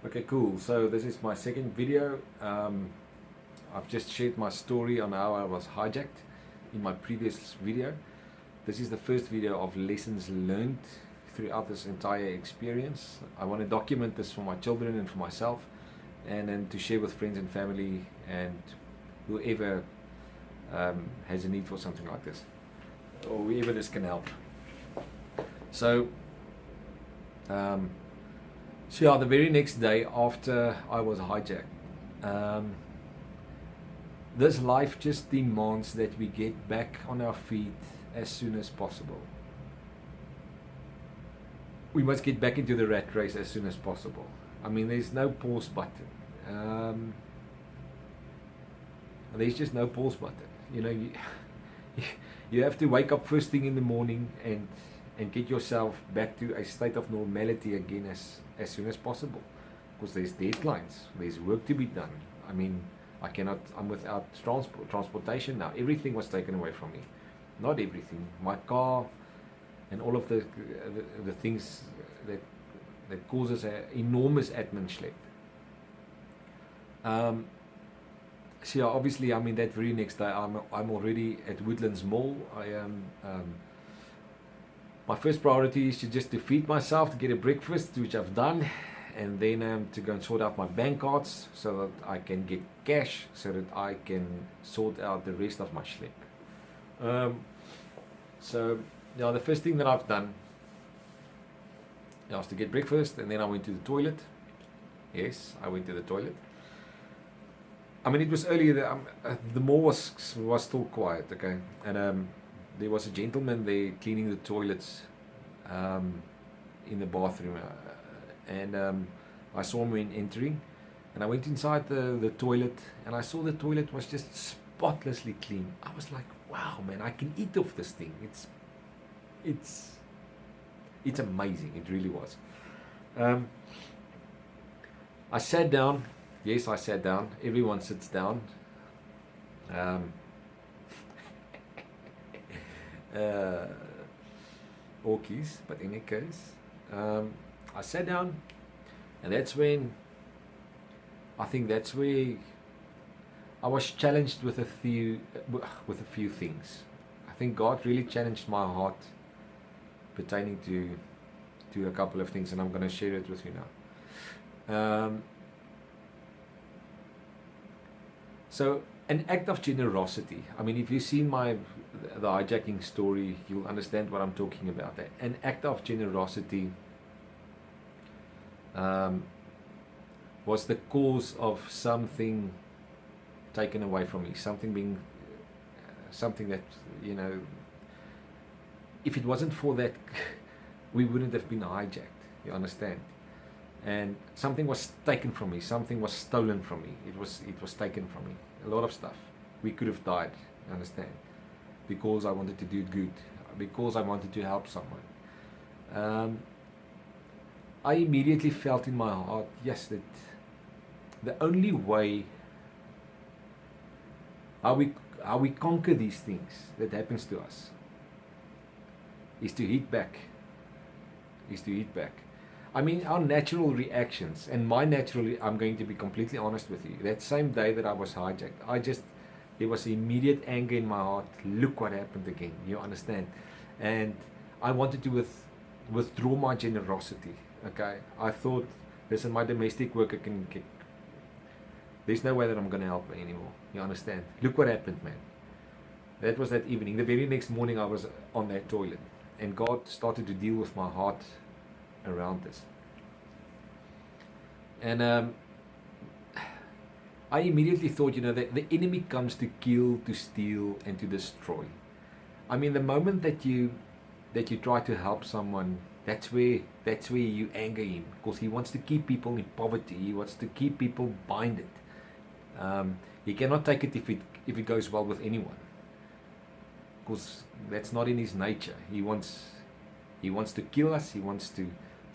Okay, cool. So this is my second video. I've just shared my story on how I was hijacked in my previous video. This is the first video of lessons learned throughout this entire experience. I want to document this for my children and for myself, and then to share with friends and family and whoever has a need for something like this, or whoever this can help. So yeah, the very next day after I was hijacked, this life just demands that we get back on our feet as soon as possible. We must get back into the rat race as soon as possible. I mean, there's no pause button. There's just no pause button. You know, you have to wake up first thing in the morning and get yourself back to a state of normality again as soon as possible, because there's deadlines, there's work to be done. I mean, I'm without transportation now. Everything was taken away from me. Not everything, my car and all of the things that causes an enormous admin schlep. So yeah, obviously, I mean, that very next day I'm already at Woodlands Mall. I am my first priority is to feed myself, to get a breakfast, which I've done, and then to go and sort out my bank cards so that I can get cash, so that I can sort out the rest of my schlep. So yeah, the first thing that I've done was to get breakfast, and then I went to the toilet. Yes, I went to the toilet. I mean, it was early. The mall was still quiet, okay, and there was a gentleman there cleaning the toilets in the bathroom, and I saw him when entering, and I went inside the toilet, and I saw the toilet was just spotlessly clean. I was like, wow, man, I can eat off this thing. It's amazing. It really was. I sat down. Yes, I sat down. Everyone sits down. Orkies, but in any case, I sat down, and that's when that's where I was challenged with a few things. I think God really challenged my heart pertaining to a couple of things, and I'm going to share it with you now. So, an act of generosity. I mean, if you've seen the hijacking story, you'll understand what I'm talking about. An act of generosity was the cause of something taken away from me. Something that, you know, if it wasn't for that, we wouldn't have been hijacked. You understand? And something was taken from me. Something was stolen from me. It was taken from me. A lot of stuff. We could have died. You understand? Because I wanted to do good. Because I wanted to help someone. I immediately felt in my heart, yes, that the only way how we conquer these things that happens to us is to hit back. I mean, our natural reactions, and I'm going to be completely honest with you. That same day that I was hijacked, there was immediate anger in my heart. Look what happened again. You understand? And I wanted to withdraw my generosity. Okay, I thought, listen, my domestic worker can get. There's no way that I'm going to help her anymore. You understand? Look what happened, man. That was that evening. The very next morning, I was on that toilet, and God started to deal with my heart around this. And I immediately thought, you know, that the enemy comes to kill, to steal, and to destroy. I mean, the moment that you try to help someone, that's where you anger him, because he wants to keep people in poverty. He wants to keep people binded. He cannot take it if it goes well with anyone, because that's not in his nature. He wants to kill us. He wants to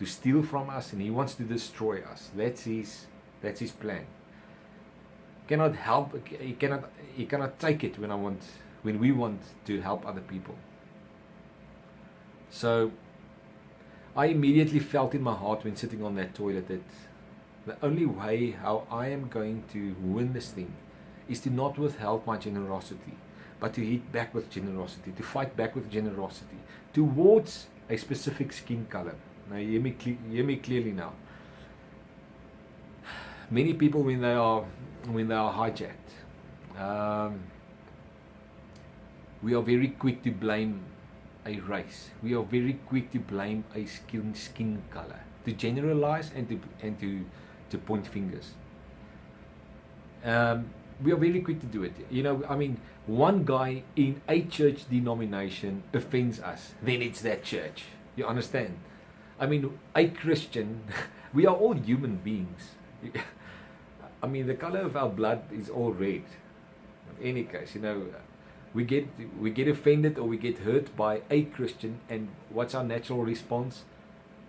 steal from us, and he wants to destroy us. That's his plan. Cannot help. He cannot take it when we want to help other people. So I immediately felt in my heart when sitting on that toilet that The only way how I am going to win this thing is to not withhold my generosity, but to hit back with generosity, to fight back with generosity towards a specific skin color. Now, hear me clearly now. Many people, when they are hijacked, we are very quick to blame a race. We are very quick to blame a skin color, to generalize and to point fingers. We are very quick to do it. You know, I mean, one guy in a church denomination offends us, then it's that church. You understand? I mean, a Christian, we are all human beings. I mean, the color of our blood is all red. In any case, you know, we get offended or we get hurt by a Christian, and what's our natural response?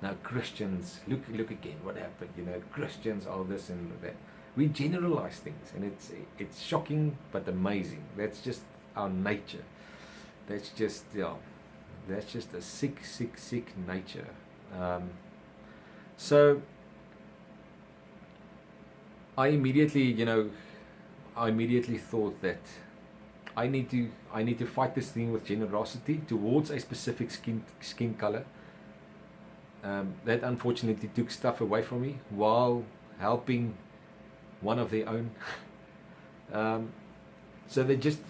Now, Christians, look again, what happened? You know, Christians are this and that. We generalize things, and it's shocking but amazing. That's just our nature. That's just a sick nature. So I immediately thought that I need to fight this thing with generosity towards a specific skin color. That unfortunately took stuff away from me while helping one of their own. So they just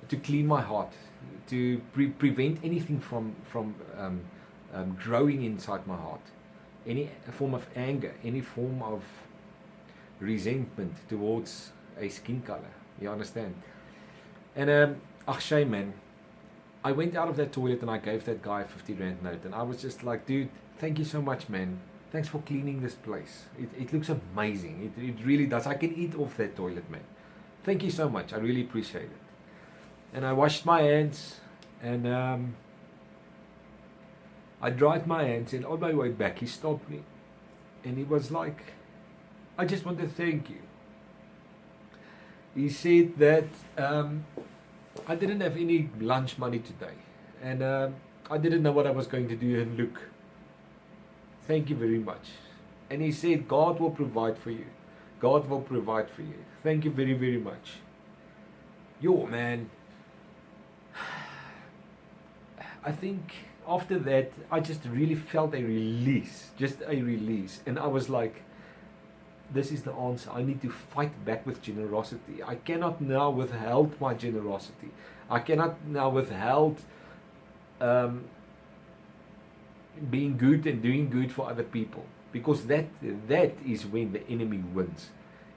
to clean my heart, to prevent anything from growing inside my heart, any form of anger, any form of resentment towards a skin color. You understand? And shame, man. I went out of that toilet and I gave that guy a 50 Rand note, and I was just like, dude, thank you so much, man. Thanks for cleaning this place. It looks amazing. It really does. I can eat off that toilet, man. Thank you so much. I really appreciate it. And I washed my hands, and I dried my hands, and on my way back he stopped me and he was like, I just want to thank you. He said that I didn't have any lunch money today, and I didn't know what I was going to do, and look, thank you very much. And he said, God will provide for you. God will provide for you. Thank you very, very much. Yo, man, I think after that I just really felt a release, and I was like, this is the answer. I need to fight back with generosity. I cannot now withhold my generosity. I cannot now withhold being good and doing good for other people, because that is when the enemy wins.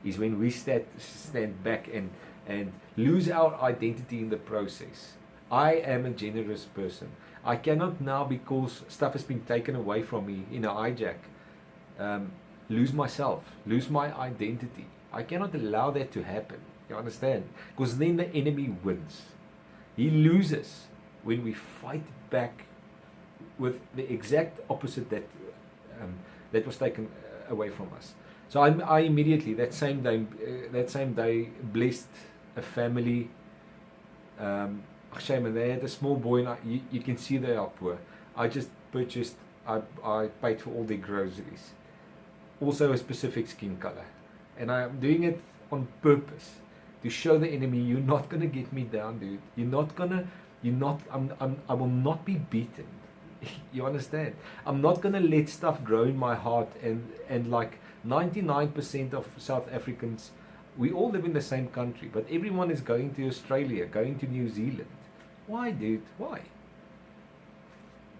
Is when we stand back and lose our identity in the process. I am a generous person. I cannot now, because stuff has been taken away from me in a hijack, lose myself, lose my identity. I cannot allow that to happen. You understand? Because then the enemy wins. He loses when we fight back with the exact opposite that was taken away from us. So I immediately that same day blessed a family. Shame, and they had a small boy, and you can see they are poor. I just purchased. I paid for all their groceries. Also a specific skin color, and I am doing it on purpose to show the enemy, you're not gonna get me down, dude. I will not be beaten. You understand? I'm not gonna let stuff grow in my heart, and like 99% of South Africans, we all live in the same country, but everyone is going to Australia, going to New Zealand. Why, dude? Why?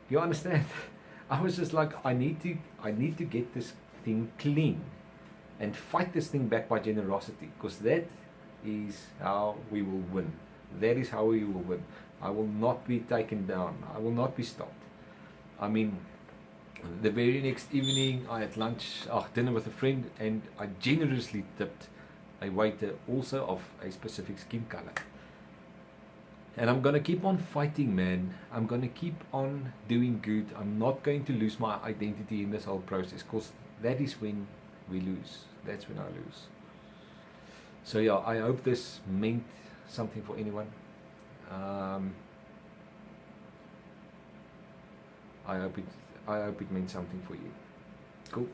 You understand? I was just like, I need to get this thing clean and fight this thing back by generosity, because that is how we will win. That is how we will win. I will not be taken down. I will not be stopped. I mean, the very next evening I had dinner with a friend, and I generously tipped a waiter also of a specific skin color. And I'm going to keep on fighting, man. I'm going to keep on doing good. I'm not going to lose my identity in this whole process, because that is when we lose. That's when I lose. So yeah, I hope this meant something for anyone. I hope it meant something for you. Cool.